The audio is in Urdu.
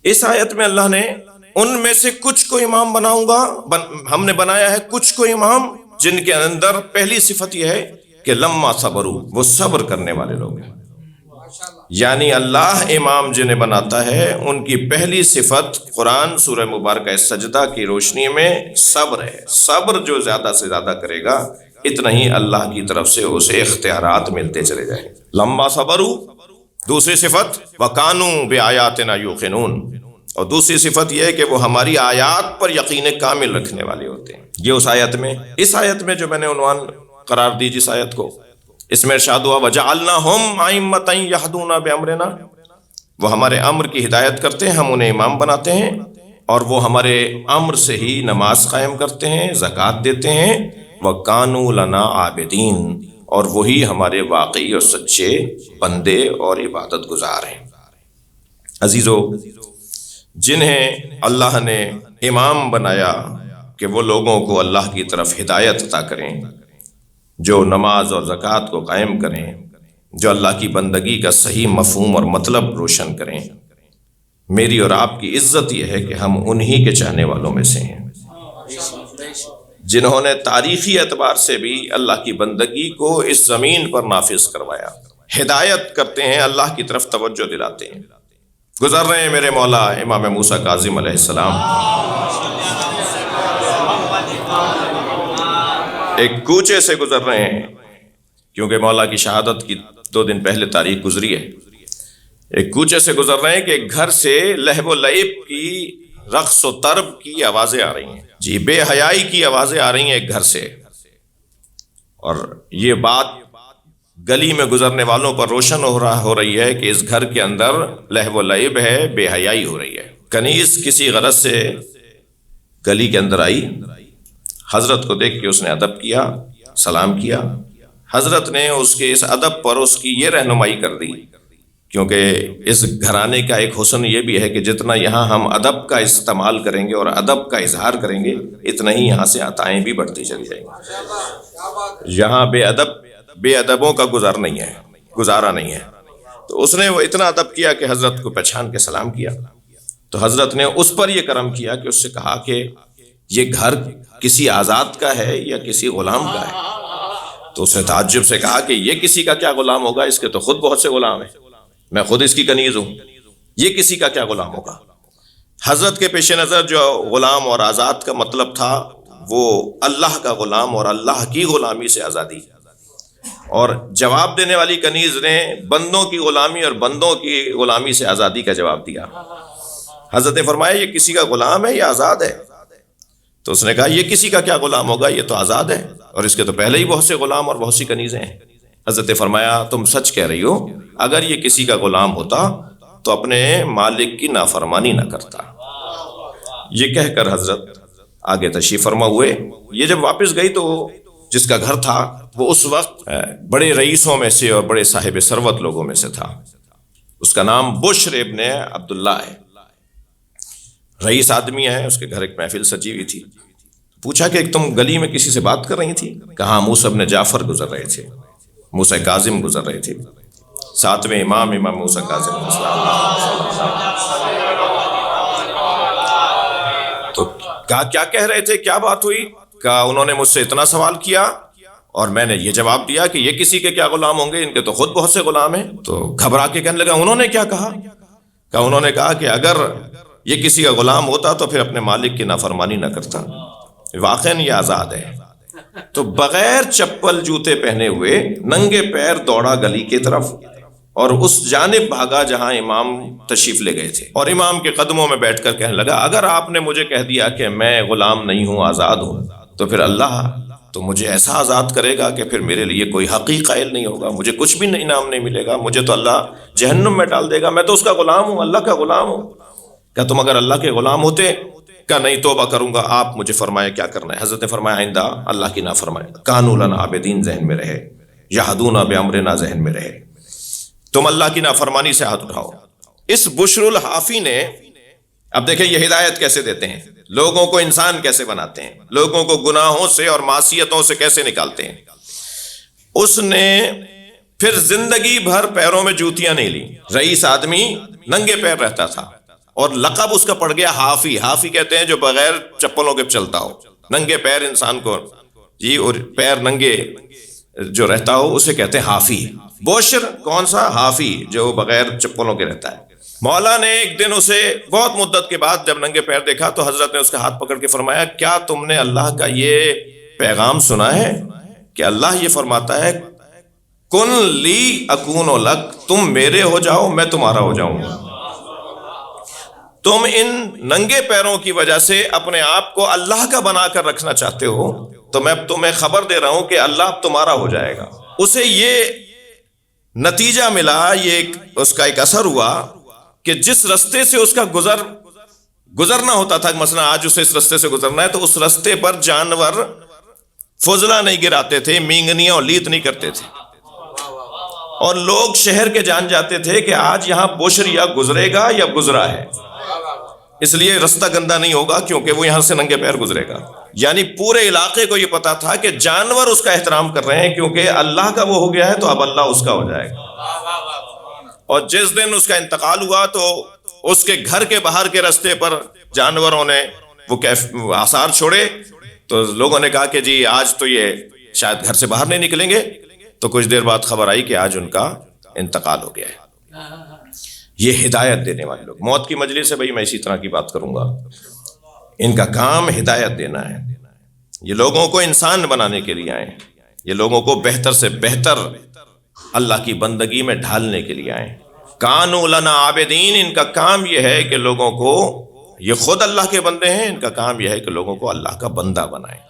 اس آیت میں اللہ نے ان میں سے کچھ کو امام بناؤں گا، ہم نے بنایا ہے کچھ کو امام جن کے اندر پہلی صفت یہ ہے کہ لما صبروا، وہ صبر کرنے والے لوگ ہیں۔ یعنی اللہ امام جنہیں بناتا ہے ان کی پہلی صفت قرآن سورہ مبارکہ سجدہ کی روشنی میں صبر ہے۔ صبر جو زیادہ سے زیادہ کرے گا اتنا ہی اللہ کی طرف سے اسے اختیارات ملتے چلے جائیں۔ لما صبروا، دوسری صفت وَكَانُوا بِآيَاتِنَا يُوقِنُونَ، اور دوسری صفت یہ ہے کہ وہ ہماری آیات پر یقین کامل رکھنے والے ہوتے ہیں۔ یہ اس آیت میں، اس آیت میں جو میں نے عنوان قرار دی جس آیت کو، اس میں ارشاد ہوا وَجَعَلْنَاهُمْ أَئِمَّةً يَهْدُونَ بِأَمْرِنَا، وہ ہمارے امر کی ہدایت کرتے ہیں، ہم انہیں امام بناتے ہیں، اور وہ ہمارے امر سے ہی نماز قائم کرتے ہیں، زکوٰۃ دیتے ہیں، وَكَانُوا لَنَا عَابِدِينَ، اور وہی ہمارے واقعی اور سچے بندے اور عبادت گزار ہیں۔ عزیزو، جنہیں اللہ نے امام بنایا کہ وہ لوگوں کو اللہ کی طرف ہدایت عطا کریں، جو نماز اور زکوٰۃ کو قائم کریں، جو اللہ کی بندگی کا صحیح مفہوم اور مطلب روشن کریں، میری اور آپ کی عزت یہ ہے کہ ہم انہی کے چاہنے والوں میں سے ہیں، جنہوں نے تاریخی اعتبار سے بھی اللہ کی بندگی کو اس زمین پر نافذ کروایا، ہدایت کرتے ہیں، اللہ کی طرف توجہ دلاتے ہیں۔ گزر رہے ہیں میرے مولا امام موسیٰ کاظم علیہ السلام، ایک کوچے سے گزر رہے ہیں، کیونکہ مولا کی شہادت کی 2 دن پہلے تاریخ گزری ہے۔ ایک کوچے سے گزر رہے ہیں کہ ایک گھر سے لہو و لعب کی، رقص و طرب کی آوازیں آ رہی ہیں، جی بے حیائی کی آوازیں آ رہی ہیں ایک گھر سے، اور یہ بات گلی میں گزرنے والوں پر روشن ہو رہی ہے کہ اس گھر کے اندر لہو و لعب ہے، بے حیائی ہو رہی ہے۔ کنیز کسی غرض سے گلی کے اندر آئی، حضرت کو دیکھ کے اس نے ادب کیا، سلام کیا۔ حضرت نے اس کے اس ادب پر اس کی یہ رہنمائی کر دی، کیونکہ اس گھرانے کا ایک حسن یہ بھی ہے کہ جتنا یہاں ہم ادب کا استعمال کریں گے اور ادب کا اظہار کریں گے، اتنا ہی یہاں سے عطائیں بھی بڑھتی چلی جائیں گی۔ یہاں بے ادبوں کا گزارا نہیں ہے۔ تو اس نے وہ اتنا ادب کیا کہ حضرت کو پہچان کے سلام کیا، تو حضرت نے اس پر یہ کرم کیا کہ اس سے کہا کہ یہ گھر کسی آزاد کا ہے یا کسی غلام کا ہے؟ تو اس نے تعجب سے کہا کہ یہ کسی کا کیا غلام ہوگا، اس کے تو خود بہت سے غلام ہیں، میں خود اس کی کنیز ہوں، یہ کسی کا کیا غلام ہوگا۔ حضرت کے پیش نظر جو غلام اور آزاد کا مطلب تھا وہ اللہ کا غلام اور اللہ کی غلامی سے آزادی، اور جواب دینے والی کنیز نے بندوں کی غلامی اور بندوں کی غلامی سے آزادی کا جواب دیا۔ حضرت نے فرمایا یہ کسی کا غلام ہے یا آزاد ہے؟ تو اس نے کہا یہ کسی کا کیا غلام ہوگا، یہ تو آزاد ہے، اور اس کے تو پہلے ہی بہت سے غلام اور بہت سی کنیزیں ہیں۔ حضرت نے فرمایا تم سچ کہہ رہی ہو، اگر یہ کسی کا غلام ہوتا تو اپنے مالک کی نافرمانی نہ کرتا۔ یہ کہہ کر حضرت آگے تشریف فرما ہوئے۔ یہ جب واپس گئی تو جس کا گھر تھا وہ اس وقت بڑے رئیسوں میں سے اور بڑے صاحب ثروت لوگوں میں سے تھا، اس کا نام بشر ابن عبداللہ ہے، رئیس آدمی ہے، اس کے گھر ایک محفل سجی ہوئی تھی۔ پوچھا کہ تم گلی میں کسی سے بات کر رہی تھی؟ کہا موسیٰ ابن جعفر گزر رہے تھے، موسیٰ کاظم گزر رہے تھے، 7ویں امام موسیٰ کاظم علیہ السلام۔ تو کیا کہہ رہے تھے، کیا بات ہوئی؟ کہا انہوں نے مجھ سے اتنا سوال کیا اور میں نے یہ جواب دیا کہ یہ کسی کے کیا غلام ہوں گے، ان کے تو خود بہت سے غلام ہیں۔ تو گھبرا کے کہنے لگا انہوں نے کیا کہا؟ کہا انہوں نے کہا کہ اگر یہ کسی کا غلام ہوتا تو پھر اپنے مالک کی نافرمانی نہ کرتا، واقعاً یہ آزاد ہے۔ تو بغیر چپل جوتے پہنے ہوئے ننگے پیر دوڑا گلی کی طرف اور اس جانب بھاگا جہاں امام تشریف لے گئے تھے، اور امام کے قدموں میں بیٹھ کر کہنے لگا اگر آپ نے مجھے کہہ دیا کہ میں غلام نہیں ہوں، آزاد ہوں، تو پھر اللہ تو مجھے ایسا آزاد کرے گا کہ پھر میرے لیے کوئی حقیق قائل نہیں ہوگا، مجھے کچھ بھی انعام نہیں ملے گا، مجھے تو اللہ جہنم میں ڈال دے گا، میں تو اس کا غلام ہوں، اللہ کا غلام ہوں۔ کیا تم اگر اللہ کے غلام ہوتے؟ کہا نہیں، توبہ کروں گا، آپ مجھے فرمائے کیا کرنا ہے۔ حضرت نے فرمایا آئندہ اللہ کی نافرمانی، کانوا لنا عابدین ذہن میں رہے، یہدون بامرنا ذہن میں رہے، تم اللہ کی نافرمانی سے ہاتھ اٹھاؤ۔ اس بشر الحافی نے، اب دیکھیں یہ ہدایت کیسے دیتے ہیں، لوگوں کو انسان کیسے بناتے ہیں، لوگوں کو گناہوں سے اور معصیتوں سے کیسے نکالتے ہیں۔ اس نے پھر زندگی بھر پیروں میں جوتیاں نہیں لی، رئیس آدمی ننگے پیر رہتا تھا، اور لقب اس کا پڑ گیا حافی. حافی کہتے ہیں جو بغیر چپلوں کے چلتا ہو, ننگے پیر انسان کو جی, اور پیر ننگے جو رہتا ہو اسے کہتے ہیں حافی. بوشر کون سا؟ حافی جو بغیر چپلوں کے رہتا ہے. مولا نے ایک دن اسے بہت مدت کے بعد جب ننگے پیر دیکھا تو حضرت نے اس کا ہاتھ پکڑ کے فرمایا, کیا تم نے اللہ کا یہ پیغام سنا ہے کہ اللہ یہ فرماتا ہے کن لی اکون لک, تم میرے ہو جاؤ میں تمہارا ہو جاؤں گا. تم ان ننگے پیروں کی وجہ سے اپنے آپ کو اللہ کا بنا کر رکھنا چاہتے ہو, تو میں تمہیں خبر دے رہا ہوں کہ اللہ اب تمہارا ہو جائے گا. اسے یہ نتیجہ ملا, یہ اس کا ایک اثر ہوا کہ جس رستے سے اس کا گزرنا ہوتا تھا, مثلا آج اسے اس رستے سے گزرنا ہے تو اس رستے پر جانور فضلہ نہیں گراتے تھے, مینگنیاں اور لیت نہیں کرتے تھے, اور لوگ شہر کے جان جاتے تھے کہ آج یہاں بوشر یا گزرے گا یا گزرا ہے, اس لیے رستہ گندا نہیں ہوگا کیونکہ وہ یہاں سے ننگے پیر گزرے گا. یعنی پورے علاقے کو یہ پتا تھا کہ جانور اس کا احترام کر رہے ہیں کیونکہ اللہ کا وہ ہو گیا ہے تو اب اللہ اس کا ہو جائے گا. اور جس دن اس کا انتقال ہوا تو اس کے گھر کے باہر کے رستے پر جانوروں نے وہ آثار چھوڑے, تو لوگوں نے کہا کہ جی آج تو یہ شاید گھر سے باہر نہیں نکلیں گے. تو کچھ دیر بعد خبر آئی کہ آج ان کا انتقال ہو گیا ہے. یہ ہدایت دینے والے لوگ, موت کی مجلس سے بھائی میں اسی طرح کی بات کروں گا, ان کا کام ہدایت دینا ہے. یہ لوگوں کو انسان بنانے کے لیے آئے, یہ لوگوں کو بہتر سے بہتر اللہ کی بندگی میں ڈھالنے کے لیے آئے. کانوا لنا عابدین, ان کا کام یہ ہے کہ لوگوں کو, یہ خود اللہ کے بندے ہیں, ان کا کام یہ ہے کہ لوگوں کو اللہ کا بندہ بنائیں.